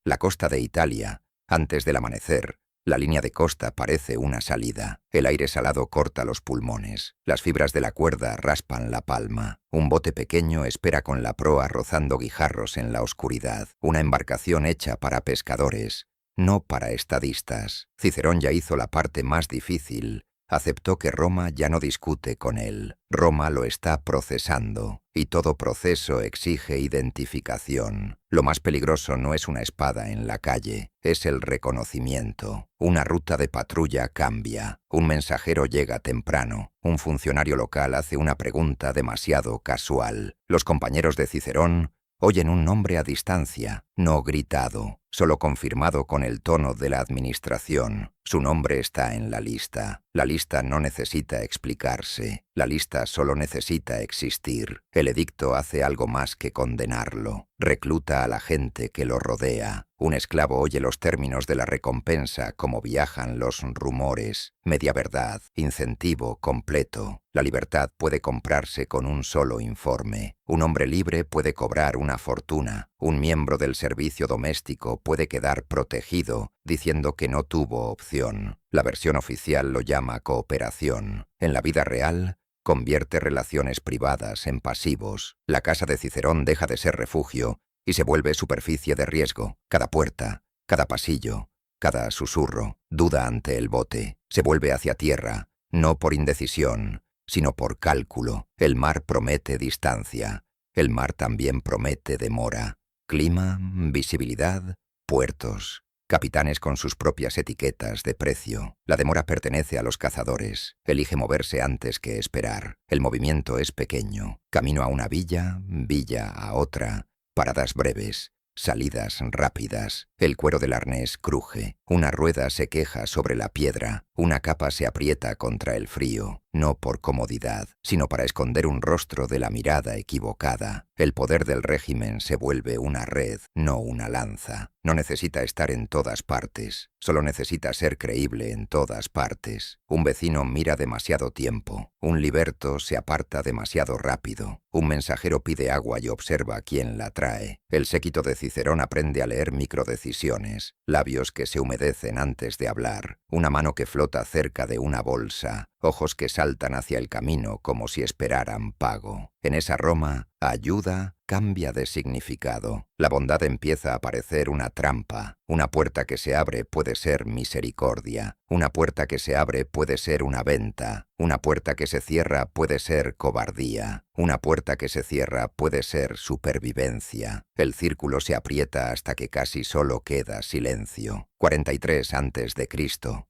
La costa de Italia. Antes del amanecer, la línea de costa parece una salida. El aire salado corta los pulmones. Las fibras de la cuerda raspan la palma. Un bote pequeño espera con la proa rozando guijarros en la oscuridad. Una embarcación hecha para pescadores, no para estadistas. Cicerón ya hizo la parte más difícil. Aceptó que Roma ya no discute con él. Roma lo está procesando, y todo proceso exige identificación. Lo más peligroso no es una espada en la calle, es el reconocimiento. Una ruta de patrulla cambia, un mensajero llega temprano, un funcionario local hace una pregunta demasiado casual. Los compañeros de Cicerón oyen un nombre a distancia, no gritado, solo confirmado con el tono de la administración. Su nombre está en la lista. La lista no necesita explicarse. La lista solo necesita existir. El edicto hace algo más que condenarlo. Recluta a la gente que lo rodea. Un esclavo oye los términos de la recompensa como viajan los rumores. Media verdad, incentivo completo. La libertad puede comprarse con un solo informe. Un hombre libre puede cobrar una fortuna. Un miembro del servicio doméstico puede quedar protegido diciendo que no tuvo opción. La versión oficial lo llama cooperación. En la vida real, convierte relaciones privadas en pasivos. La casa de Cicerón deja de ser refugio y se vuelve superficie de riesgo. Cada puerta, cada pasillo, cada susurro, duda ante el bote. Se vuelve hacia tierra, no por indecisión, sino por cálculo. El mar promete distancia. El mar también promete demora. Clima, visibilidad, puertos, capitanes con sus propias etiquetas de precio. La demora pertenece a los cazadores. Elige moverse antes que esperar. El movimiento es pequeño. Camino a una villa, villa a otra. Paradas breves. Salidas rápidas. El cuero del arnés cruje. Una rueda se queja sobre la piedra. Una capa se aprieta contra el frío. No por comodidad, sino para esconder un rostro de la mirada equivocada. El poder del régimen se vuelve una red, no una lanza. No necesita estar en todas partes. Solo necesita ser creíble en todas partes. Un vecino mira demasiado tiempo. Un liberto se aparta demasiado rápido. Un mensajero pide agua y observa quién la trae. El séquito de Cicerón aprende a leer microdecisiones. Labios que se humedecen antes de hablar. Una mano que flota cerca de una bolsa. Ojos que saltan hacia el camino como si esperaran pago. En esa Roma, ayuda cambia de significado. La bondad empieza a parecer una trampa. Una puerta que se abre puede ser misericordia. Una puerta que se abre puede ser una venta. Una puerta que se cierra puede ser cobardía. Una puerta que se cierra puede ser supervivencia. El círculo se aprieta hasta que casi solo queda silencio. 43 a.C.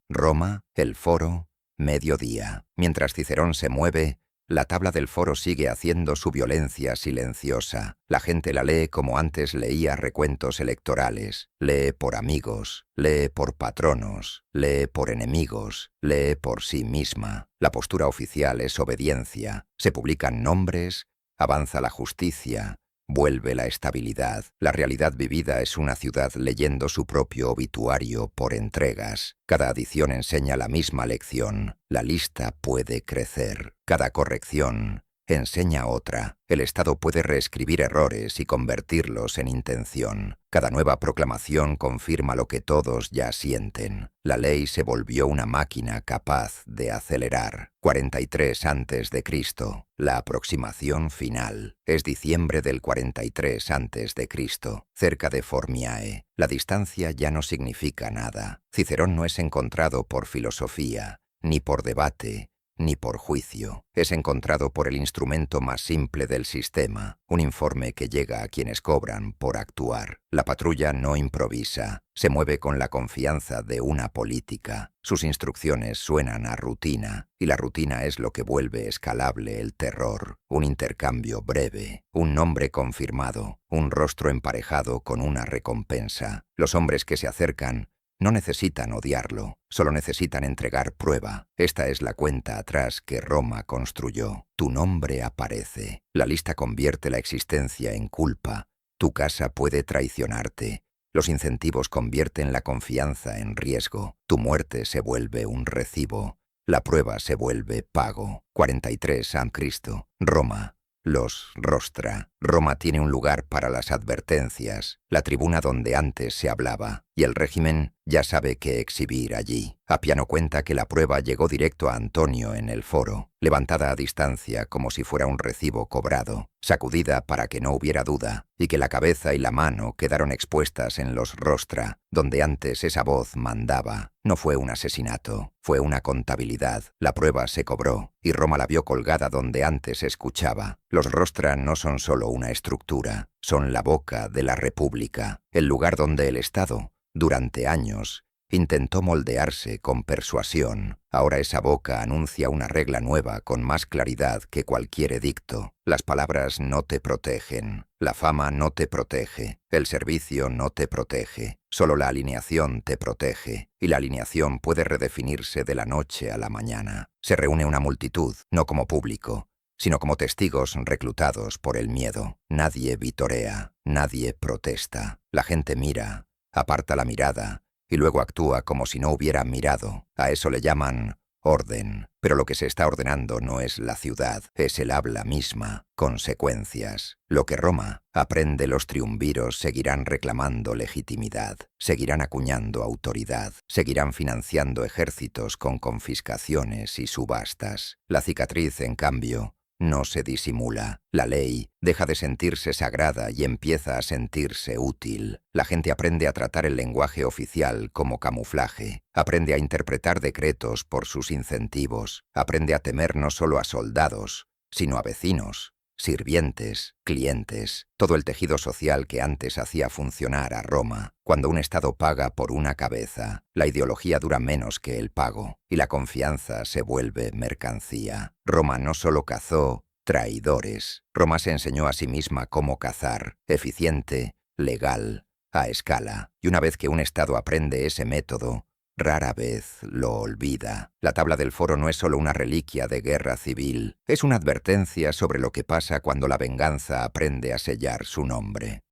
Roma, el foro, mediodía. Mientras Cicerón se mueve, la tabla del foro sigue haciendo su violencia silenciosa. La gente la lee como antes leía recuentos electorales. Lee por amigos, lee por patronos, lee por enemigos, lee por sí misma. La postura oficial es obediencia. Se publican nombres, avanza la justicia, vuelve la estabilidad. La realidad vivida es una ciudad leyendo su propio obituario por entregas. Cada adición enseña la misma lección. La lista puede crecer. Cada corrección enseña otra. El Estado puede reescribir errores y convertirlos en intención. Cada nueva proclamación confirma lo que todos ya sienten. La ley se volvió una máquina capaz de acelerar. 43 antes de Cristo. La aproximación final. Es diciembre del 43 antes de Cristo, cerca de Formiae. La distancia ya no significa nada. Cicerón no es encontrado por filosofía, ni por debate, ni por juicio. Es encontrado por el instrumento más simple del sistema, un informe que llega a quienes cobran por actuar. La patrulla no improvisa, se mueve con la confianza de una política. Sus instrucciones suenan a rutina, y la rutina es lo que vuelve escalable el terror. Un intercambio breve, un nombre confirmado, un rostro emparejado con una recompensa. Los hombres que se acercan no necesitan odiarlo, solo necesitan entregar prueba. Esta es la cuenta atrás que Roma construyó. Tu nombre aparece. La lista convierte la existencia en culpa. Tu casa puede traicionarte. Los incentivos convierten la confianza en riesgo. Tu muerte se vuelve un recibo. La prueba se vuelve pago. 43 a.C. Roma. Los rostra. Roma tiene un lugar para las advertencias, la tribuna donde antes se hablaba, y el régimen ya sabe qué exhibir allí. Apiano cuenta que la prueba llegó directo a Antonio en el foro, levantada a distancia como si fuera un recibo cobrado, sacudida para que no hubiera duda, y que la cabeza y la mano quedaron expuestas en los rostra, donde antes esa voz mandaba. No fue un asesinato, fue una contabilidad. La prueba se cobró, y Roma la vio colgada donde antes escuchaba. Los rostra no son solo una estructura, son la boca de la República, el lugar donde el Estado, durante años, intentó moldearse con persuasión. Ahora esa boca anuncia una regla nueva con más claridad que cualquier edicto. Las palabras no te protegen, la fama no te protege, el servicio no te protege, solo la alineación te protege, y la alineación puede redefinirse de la noche a la mañana. Se reúne una multitud, no como público, sino como testigos reclutados por el miedo. Nadie vitorea, nadie protesta. La gente mira, aparta la mirada, y luego actúa como si no hubiera mirado. A eso le llaman orden. Pero lo que se está ordenando no es la ciudad, es el habla misma. Consecuencias. Lo que Roma aprende, los triunviros seguirán reclamando legitimidad, seguirán acuñando autoridad, seguirán financiando ejércitos con confiscaciones y subastas. La cicatriz, en cambio, no se disimula. La ley deja de sentirse sagrada y empieza a sentirse útil. La gente aprende a tratar el lenguaje oficial como camuflaje. Aprende a interpretar decretos por sus incentivos. Aprende a temer no solo a soldados, sino a vecinos, sirvientes, clientes, todo el tejido social que antes hacía funcionar a Roma. Cuando un Estado paga por una cabeza, la ideología dura menos que el pago, y la confianza se vuelve mercancía. Roma no solo cazó traidores, Roma se enseñó a sí misma cómo cazar, eficiente, legal, a escala. Y una vez que un Estado aprende ese método, rara vez lo olvida. La tabla del foro no es solo una reliquia de guerra civil, es una advertencia sobre lo que pasa cuando la venganza aprende a sellar su nombre.